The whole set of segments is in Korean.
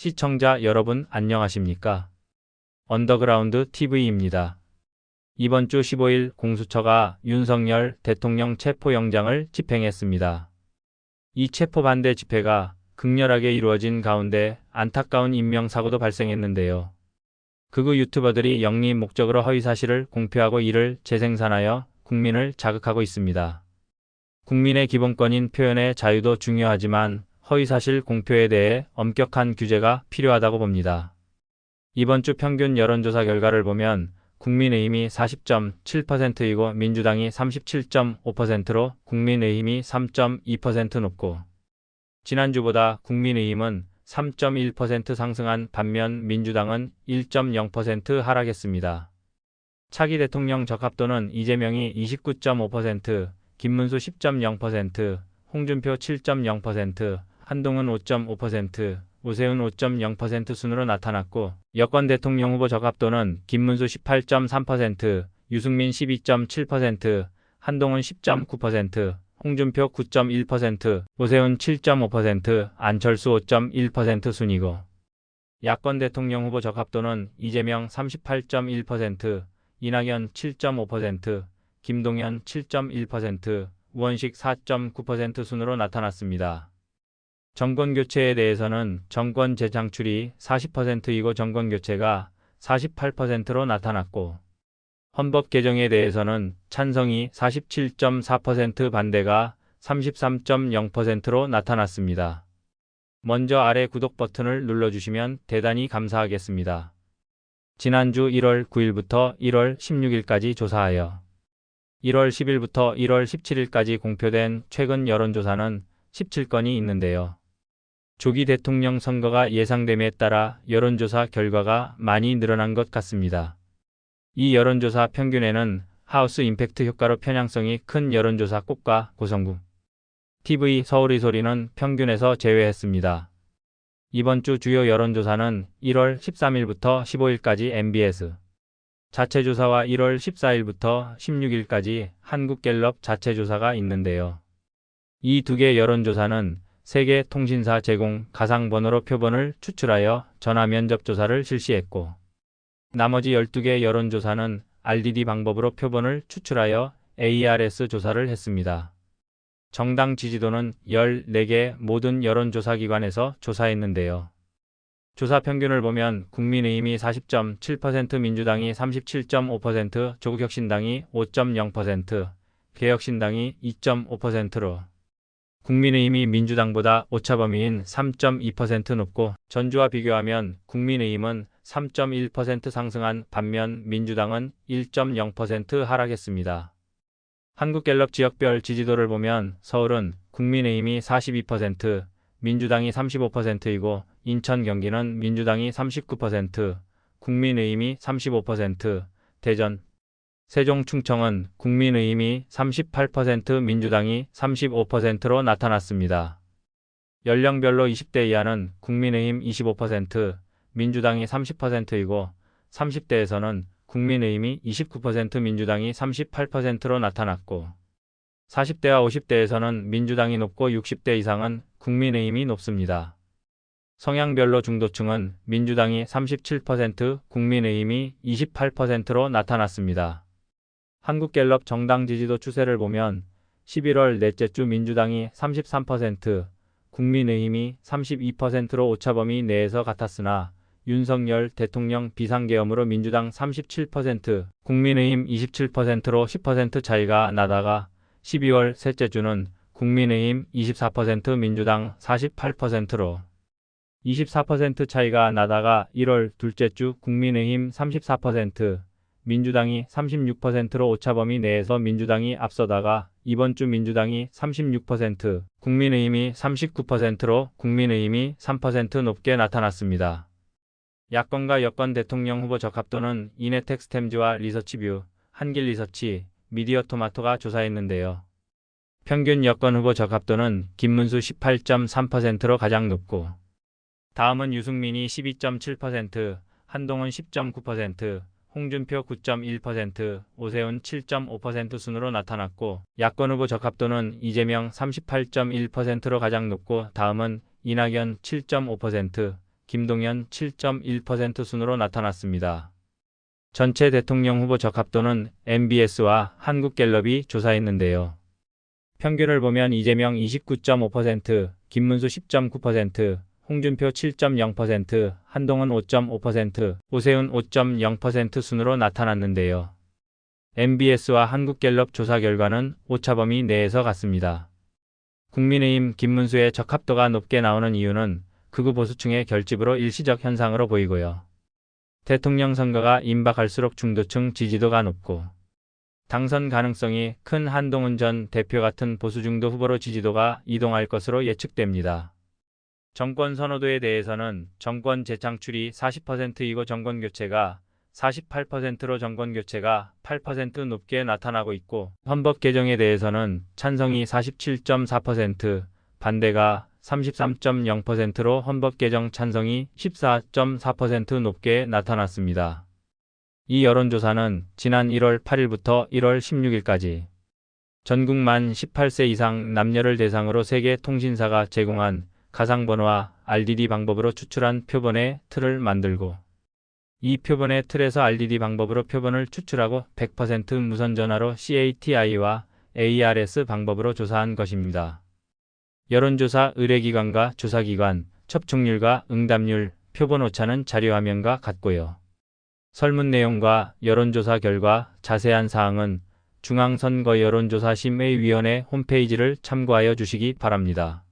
시청자 여러분 안녕하십니까? 언더그라운드 TV입니다. 이번 주 15일 공수처가 윤석열 대통령 체포영장을 집행했습니다. 이 체포 반대 집회가 극렬하게 이루어진 가운데 안타까운 인명사고도 발생했는데요. 극우 유튜버들이 영리 목적으로 허위사실을 공표하고 이를 재생산하여 국민을 자극하고 있습니다. 국민의 기본권인 표현의 자유도 중요하지만 허위사실 공표에 대해 엄격한 규제가 필요하다고 봅니다. 이번 주 평균 여론조사 결과를 보면 국민의힘이 40.7%이고 민주당이 37.5%로 국민의힘이 3.2% 높고 지난주보다 국민의힘은 3.1% 상승한 반면 민주당은 1.0% 하락했습니다. 차기 대통령 적합도는 이재명이 29.5%, 김문수 10.0%, 홍준표 7.0%, 한동훈 5.5%, 오세훈 5.0% 순으로 나타났고 여권 대통령 후보 적합도는 김문수 18.3%, 유승민 12.7%, 한동훈 10.9%, 홍준표 9.1%, 오세훈 7.5%, 안철수 5.1% 순이고 야권 대통령 후보 적합도는 이재명 38.1%, 이낙연 7.5%, 김동연 7.1%, 우원식 4.9% 순으로 나타났습니다. 정권 교체에 대해서는 정권 재창출이 40%이고 정권 교체가 48%로 나타났고 헌법 개정에 대해서는 찬성이 47.4%, 반대가 33.0%로 나타났습니다. 먼저 아래 구독 버튼을 눌러주시면 대단히 감사하겠습니다. 지난주 1월 9일부터 1월 16일까지 조사하여 1월 10일부터 1월 17일까지 공표된 최근 여론조사는 17건이 있는데요. 조기 대통령 선거가 예상됨에 따라 여론조사 결과가 많이 늘어난 것 같습니다. 이 여론조사 평균에는 하우스 임팩트 효과로 편향성이 큰 여론조사 꽃과 고성국, TV 서울의 소리는 평균에서 제외했습니다. 이번 주 주요 여론조사는 1월 13일부터 15일까지 MBS 자체조사와 1월 14일부터 16일까지 한국갤럽 자체조사가 있는데요. 이 두 개 여론조사는 세계 통신사 제공 가상번호로 표본을 추출하여 전화 면접 조사를 실시했고 나머지 12개 여론조사는 RDD 방법으로 표본을 추출하여 ARS 조사를 했습니다. 정당 지지도는 14개 모든 여론조사기관에서 조사했는데요. 조사 평균을 보면 국민의힘이 40.7%, 민주당이 37.5%, 조국혁신당이 5.0%, 개혁신당이 2.5%로 국민의힘이 민주당보다 오차범위인 3.2% 높고 전주와 비교하면 국민의힘은 3.1% 상승한 반면 민주당은 1.0% 하락했습니다. 한국갤럽 지역별 지지도를 보면 서울은 국민의힘이 42%, 민주당이 35%이고 인천 경기는 민주당이 39%, 국민의힘이 35%, 대전, 세종 충청은 국민의힘이 38%, 민주당이 35%로 나타났습니다. 연령별로 20대 이하는 국민의힘 25%, 민주당이 30%이고 30대에서는 국민의힘이 29%, 민주당이 38%로 나타났고 40대와 50대에서는 민주당이 높고 60대 이상은 국민의힘이 높습니다. 성향별로 중도층은 민주당이 37%, 국민의힘이 28%로 나타났습니다. 한국갤럽 정당 지지도 추세를 보면 11월 넷째 주 민주당이 33%, 국민의힘이 32%로 오차범위 내에서 같았으나 윤석열 대통령 비상계엄으로 민주당 37%, 국민의힘 27%로 10% 차이가 나다가 12월 셋째 주는 국민의힘 24%, 민주당 48%로 24% 차이가 나다가 1월 둘째 주 국민의힘 34%, 민주당이 36%로 오차범위 내에서 민주당이 앞서다가 이번 주 민주당이 36%, 국민의힘이 39%로 국민의힘이 3% 높게 나타났습니다. 야권과 여권 대통령 후보 적합도는 이네텍스템즈와 리서치뷰, 한길리서치, 미디어토마토가 조사했는데요. 평균 여권 후보 적합도는 김문수 18.3%로 가장 높고 다음은 유승민이 12.7%, 한동훈 10.9%, 홍준표 9.1%, 오세훈 7.5% 순으로 나타났고 야권 후보 적합도는 이재명 38.1%로 가장 높고 다음은 이낙연 7.5%, 김동연 7.1% 순으로 나타났습니다. 전체 대통령 후보 적합도는 MBS와 한국갤럽이 조사했는데요. 평균을 보면 이재명 29.5%, 김문수 10.9%, 홍준표 7.0%, 한동훈 5.5%, 오세훈 5.0% 순으로 나타났는데요. MBS와 한국갤럽 조사 결과는 오차범위 내에서 같습니다. 국민의힘 김문수의 적합도가 높게 나오는 이유는 극우 보수층의 결집으로 일시적 현상으로 보이고요. 대통령 선거가 임박할수록 중도층 지지도가 높고 당선 가능성이 큰 한동훈 전 대표 같은 보수중도 후보로 지지도가 이동할 것으로 예측됩니다. 정권 선호도에 대해서는 정권 재창출이 40%이고 정권교체가 48%로 정권교체가 8% 높게 나타나고 있고 헌법 개정에 대해서는 찬성이 47.4%, 반대가 33.0%로 헌법 개정 찬성이 14.4% 높게 나타났습니다. 이 여론조사는 지난 1월 8일부터 1월 16일까지 전국 만 18세 이상 남녀를 대상으로 세계 통신사가 제공한 가상번호와 RDD 방법으로 추출한 표본의 틀을 만들고 이 표본의 틀에서 RDD 방법으로 표본을 추출하고 100% 무선전화로 CATI와 ARS 방법으로 조사한 것입니다. 여론조사 의뢰기관과 조사기관, 접촉률과 응답률, 표본 오차는 자료화면과 같고요. 설문 내용과 여론조사 결과 자세한 사항은 중앙선거여론조사심의위원회 홈페이지를 참고하여 주시기 바랍니다.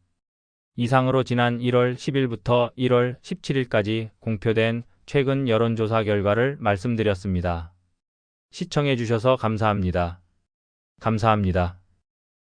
이상으로 지난 1월 10일부터 1월 17일까지 공표된 최근 여론조사 결과를 말씀드렸습니다. 시청해 주셔서 감사합니다. 감사합니다.